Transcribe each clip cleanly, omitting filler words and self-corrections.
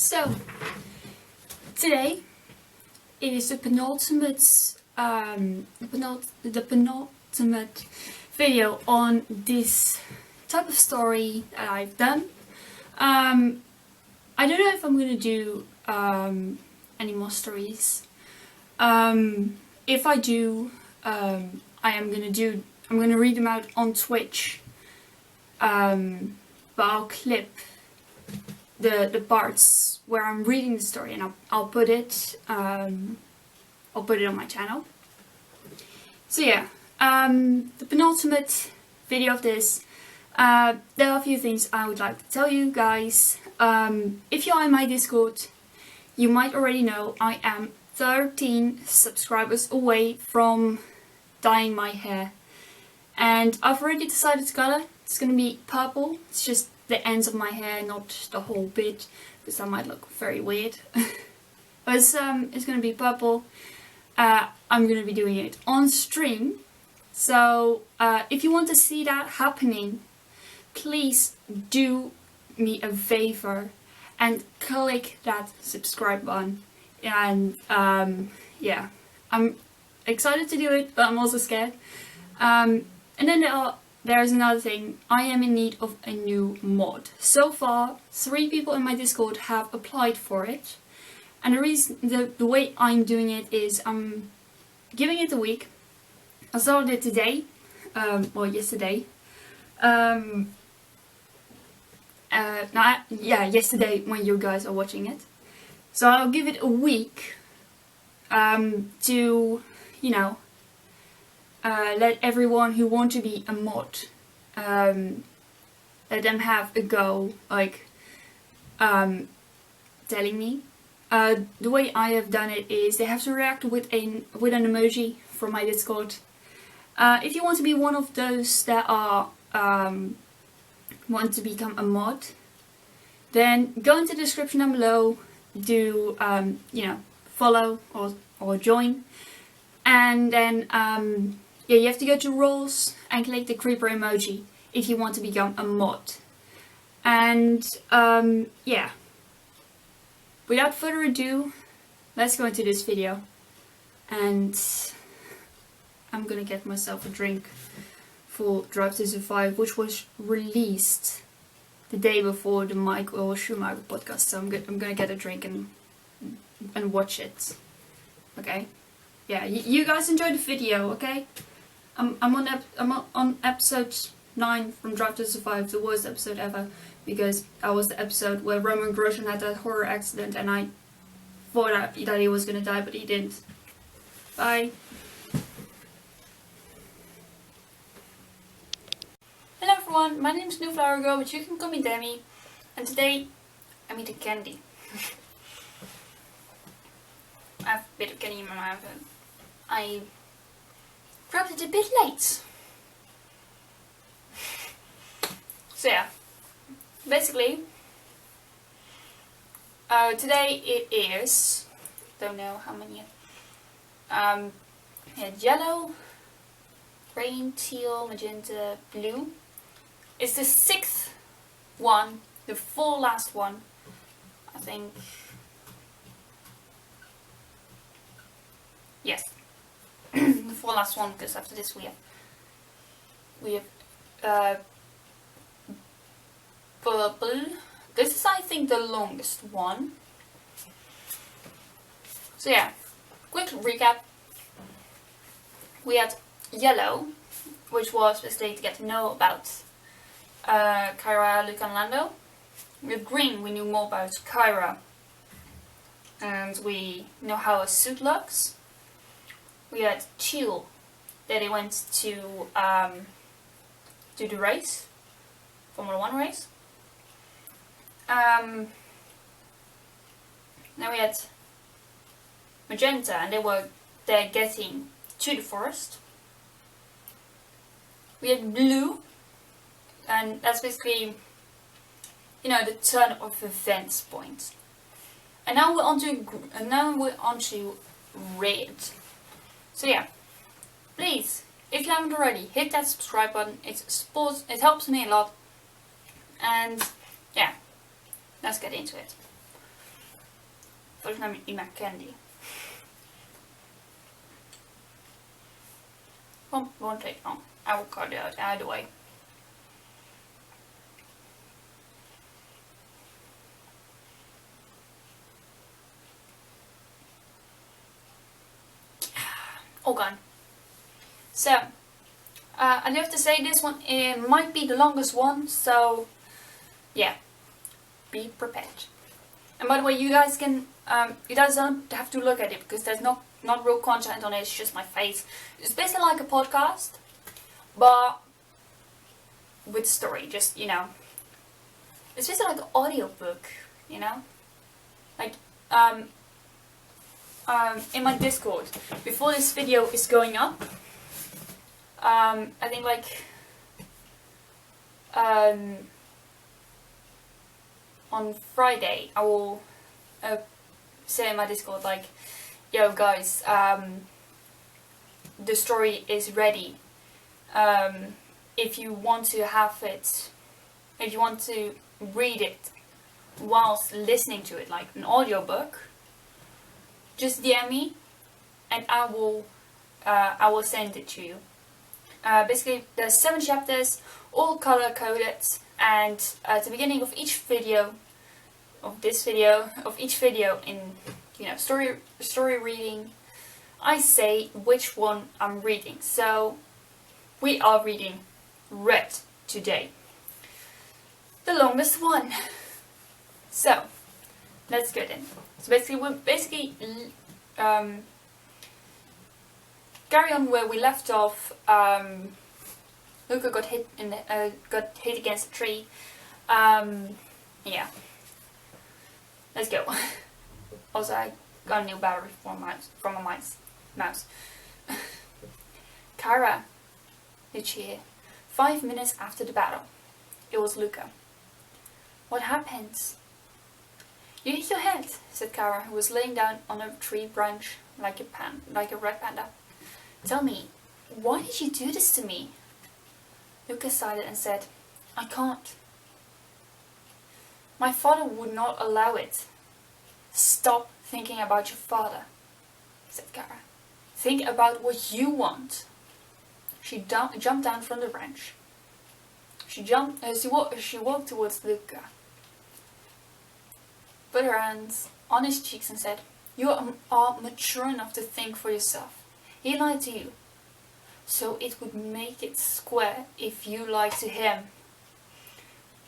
So today it is the penultimate video on this type of story that I've done. I don't know if I'm gonna do any more stories. If I do, I'm gonna read them out on Twitch. But I'll clip the parts where I'm reading the story, and I'll put it on my channel. So yeah, the penultimate video of this. There are a few things I would like to tell you guys. If you're in my Discord, you might already know I am 13 subscribers away from dyeing my hair, and I've already decided the color. It's gonna be purple. It's just the ends of my hair, not the whole bit, because that might look very weird. But it's gonna be purple. I'm gonna be doing it on stream. So if you want to see that happening, please do me a favor and click that subscribe button. And yeah, I'm excited to do it, but I'm also scared. And then there's another thing. I am in need of a new mod. So far, 3 people in my Discord have applied for it. And the reason, the way I'm doing it is I'm giving it a week. I started it today, or yesterday. Yesterday when you guys are watching it. So I'll give it a week to, you know, let everyone who want to be a mod, let them have a go, like telling me. The way I have done it is they have to react with an emoji from my Discord. If you want to be one of those that are want to become a mod, then go into the description down below. Do you know, follow or join, and then yeah, you have to go to roles and click the creeper emoji if you want to become a mod. And yeah, without further ado, let's go into this video, and I'm gonna get myself a drink for Drive to Survive, which was released the day before the Michael Schumacher podcast. So I'm gonna get a drink and watch it. Okay, yeah, you guys enjoy the video, okay? I'm on episode 9 from Drive to Survive, the worst episode ever, because that was the episode where Roman Grosjean had that horror accident, and I thought that he was gonna die, but he didn't. Bye. Hello everyone, my name is NewFlowerGirl, but you can call me Demi, and today I'm eating candy. I have a bit of candy in my mouth, and I grabbed it a bit late. So yeah, basically, today it is, don't know how many, yellow, green, teal, magenta, blue. It's the 6th one, the 4th last one, I think. Yes, the 4th last one, because after this we have purple. This is, I think, the longest one. So yeah, quick recap. We had yellow, which was basically to get to know about Kyra, Luca and Lando. With green, we knew more about Kyra, and we know how a suit looks. We had teal, that they went to do the race, Formula 1 race. Now we had magenta, and they're getting to the forest. We had blue, and that's basically, you know, the turn of events point. And now we're on to red. So yeah, please, if you haven't already, hit that subscribe button. It helps me a lot. And yeah, let's get into it. Volgens mij niet meer candy. Won't take long. I will cut it out of the way. All gone. So, I have to say this one might be the longest one, so yeah, be prepared. And by the way, you guys can, you guys don't have to look at it because there's not real content on it, it's just my face. It's basically like a podcast, but with story, just, you know. It's basically like an audiobook, you know. Like, in my Discord, before this video is going up, I think like, on Friday, I will say in my Discord like, yo guys, the story is ready. If you want to have it, if you want to read it whilst listening to it, like an audiobook, just DM me and I will send it to you. Basically, there's 7 chapters, all color coded, and at the beginning of each video, of each video in, you know, story reading, I say which one I'm reading. So we are reading Red today, the longest one. So let's get in. So basically carry on where we left off. Luca got hit against a tree. Yeah. Let's go. Also, I got a new battery from a mouse. Kara, did she hear? 5 minutes after the battle. It was Luca. What happened? You hit your head, said Kara, who was laying down on a tree branch like a red panda. Tell me, why did you do this to me? Luca sighed and said, I can't. My father would not allow it. Stop thinking about your father, said Kara. Think about what you want. She jumped down from the branch. She walked towards Luca, put her hands on his cheeks and said, You are mature enough to think for yourself. He lied to you, so it would make it square if you lied to him.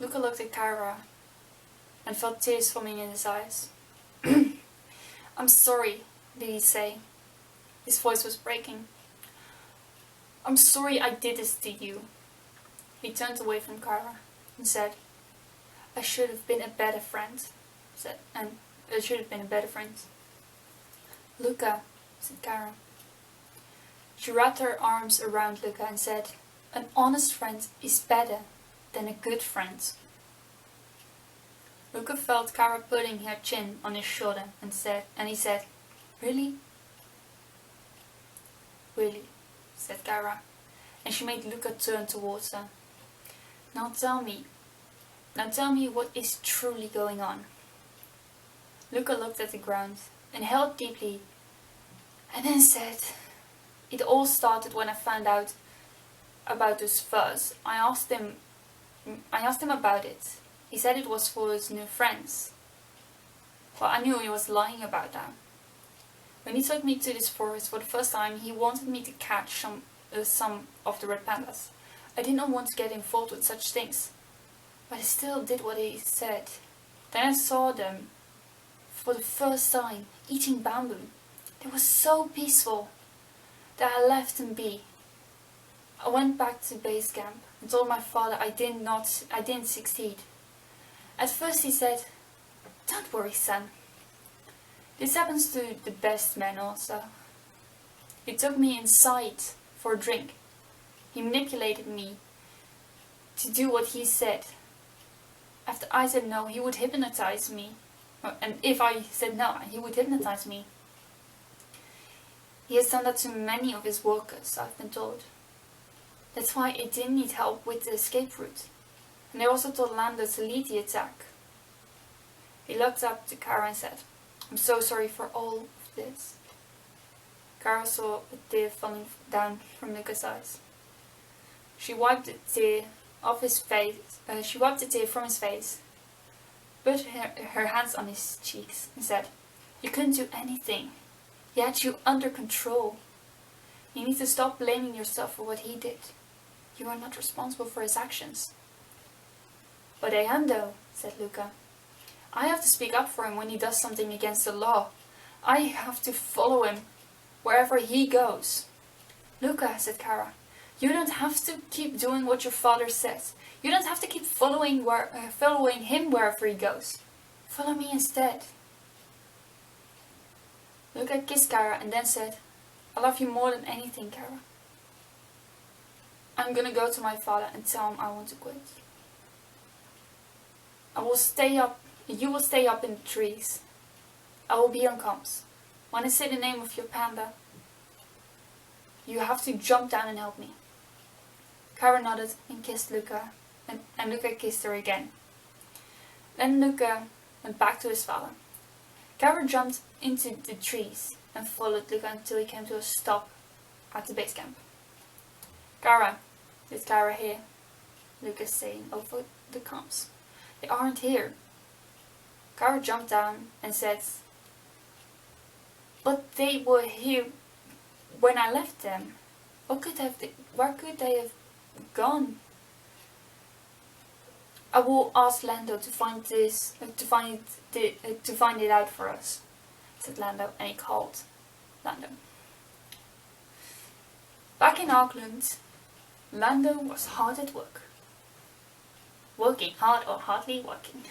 Luca looked at Kara and felt tears forming in his eyes. I'm sorry, did he say. His voice was breaking. I'm sorry I did this to you. He turned away from Kara and said, I should have been a better friend. Luca, said Kara. She wrapped her arms around Luca and said, An honest friend is better than a good friend. Luca felt Kara putting her chin on his shoulder and he said, Really? Really, said Kara, and she made Luca turn towards her. Now tell me what is truly going on. Luca looked at the ground, inhaled deeply, and then said, It all started when I found out about those furs. I asked him about it. He said it was for his new friends. Well, I knew he was lying about that. When he took me to this forest for the first time, he wanted me to catch some of the red pandas. I did not want to get involved with such things, but I still did what he said. Then I saw them for the first time eating bamboo. They were so peaceful that I left them be. I went back to base camp and told my father I didn't succeed. At first he said, Don't worry, son. This happens to the best men also. He took me inside for a drink. He manipulated me to do what he said. After I said no, he would hypnotize me. And if I said no, he would hypnotize me. He has done that to many of his workers, I've been told. That's why I didn't need help with the escape route. And they also told Lando to lead the attack. He looked up to Kara and said, I'm so sorry for all of this. Kara saw a tear falling down from Luca's eyes. She wiped the tear off his face. She wiped the tear from his face, put her hands on his cheeks, and said, "You couldn't do anything. He had you under control. You need to stop blaming yourself for what he did. You are not responsible for his actions." "But I am though," said Luca. "I have to speak up for him when he does something against the law. I have to follow him wherever he goes." "Luca," said Kara, "you don't have to keep doing what your father says. You don't have to keep following him wherever he goes. Follow me instead." Luca kissed Kara and then said, "I love you more than anything, Kara. I'm gonna go to my father and tell him I want to quit. You will stay up in the trees. I will be on comms. When I say the name of your panda, you have to jump down and help me." Kara nodded and kissed Luca, and Luca kissed her again. Then Luca went back to his father. Kara jumped into the trees and followed Luca until he came to a stop at the base camp. "Kara, is Kara here?" Luca saying over the comms. "They aren't here." Kara jumped down and said, "But they were here when I left them. Where could they have gone?" "I will ask Lando to find it out for us," said Lando, and he called Lando. Back in Auckland, Lando was hard at work. Working hard or hardly working.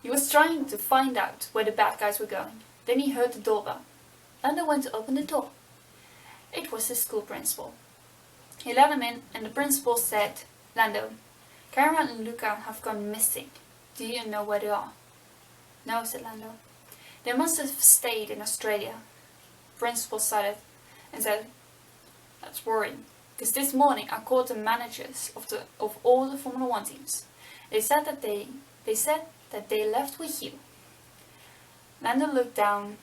He was trying to find out where the bad guys were going. Then he heard the doorbell. Lando went to open the door. It was his school principal. He let him in and the principal said, "Lando, Kara and Luca have gone missing. Do you know where they are?" "No," said Lando. "They must have stayed in Australia." The principal sighed and said, "That's worrying, because this morning I called the managers of all the Formula 1 teams. They said that they left with you." Lando looked down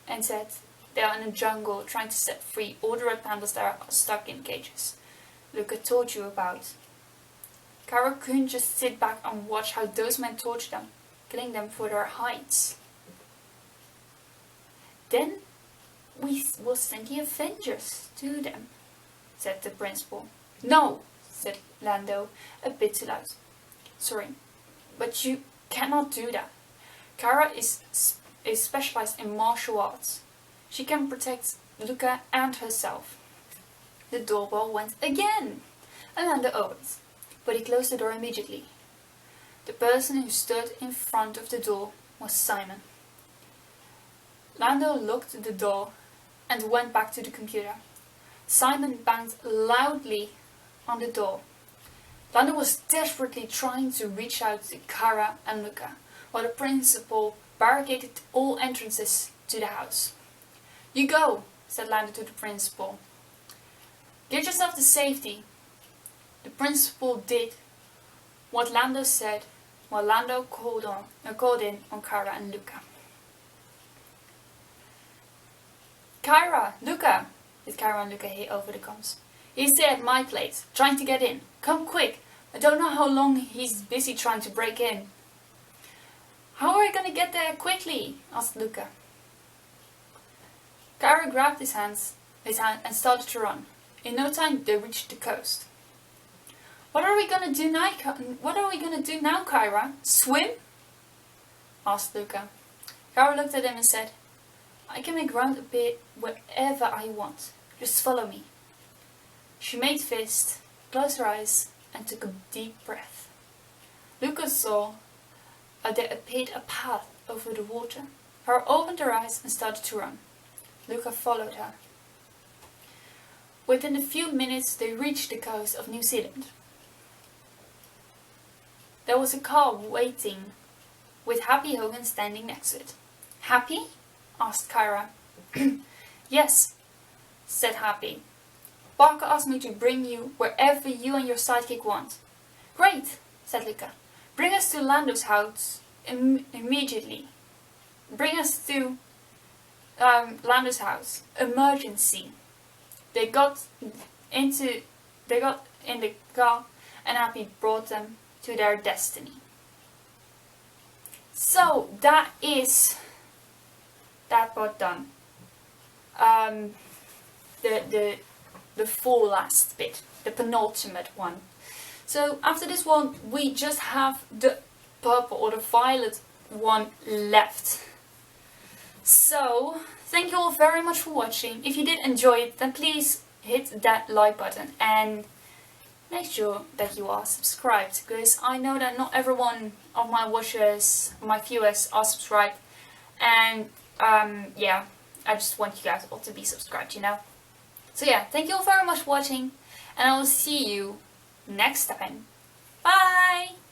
and said, "They are in the jungle trying to set free all the red pandas that are stuck in cages Luca told you about." Kara couldn't just sit back and watch how those men tortured them, killing them for their hides. "Then we will send the Avengers to them," said the principal. "No," said Lando, a bit too loud. "Sorry, but you cannot do that. Kara is specialized in martial arts. She can protect Luca and herself." The doorbell went again, and Lando opened, but he closed the door immediately. The person who stood in front of the door was Simon. Lando locked the door and went back to the computer. Simon banged loudly on the door. Lando was desperately trying to reach out to Kara and Luca, while the principal barricaded all entrances to the house. "You go," said Lando to the principal. "Get yourself to safety." The principal did what Lando said, while Lando called in on Kara and Luca. "Kara, Luca," did Kara and Luca hear over the comms. "He's there at my place, trying to get in. Come quick. I don't know how long he's busy trying to break in." "How are we going to get there quickly?" asked Luca. Kara grabbed his hand and started to run. In no time they reached the coast. What are we going to do now, Kara? Swim?" asked Luca. Kara looked at him and said, "I can make ground appear wherever I want. Just follow me." She made fists, closed her eyes, and took a deep breath. Luca saw there appeared a path over the water. Kara opened her eyes and started to run. Luca followed her. Within a few minutes they reached the coast of New Zealand. There was a car waiting, with Happy Hogan standing next to it. "Happy?" asked Kara. "Yes," said Happy. "Parker asked me to bring you wherever you and your sidekick want." "Great," said Luca. "Bring us to Lando's house immediately bring us to Lando's house. Emergency. They got in the car and Happy brought them to their destiny. So that is that part done. The full last bit, the penultimate one. So after this one we just have the purple or the violet one left. So thank you all very much for watching. If you did enjoy it, then please hit that like button and make sure that you are subscribed, because I know that not everyone of my watchers, my viewers are subscribed, and yeah, I just want you guys all to be subscribed, you know. So yeah, thank you all very much for watching, and I will see you next time. Bye!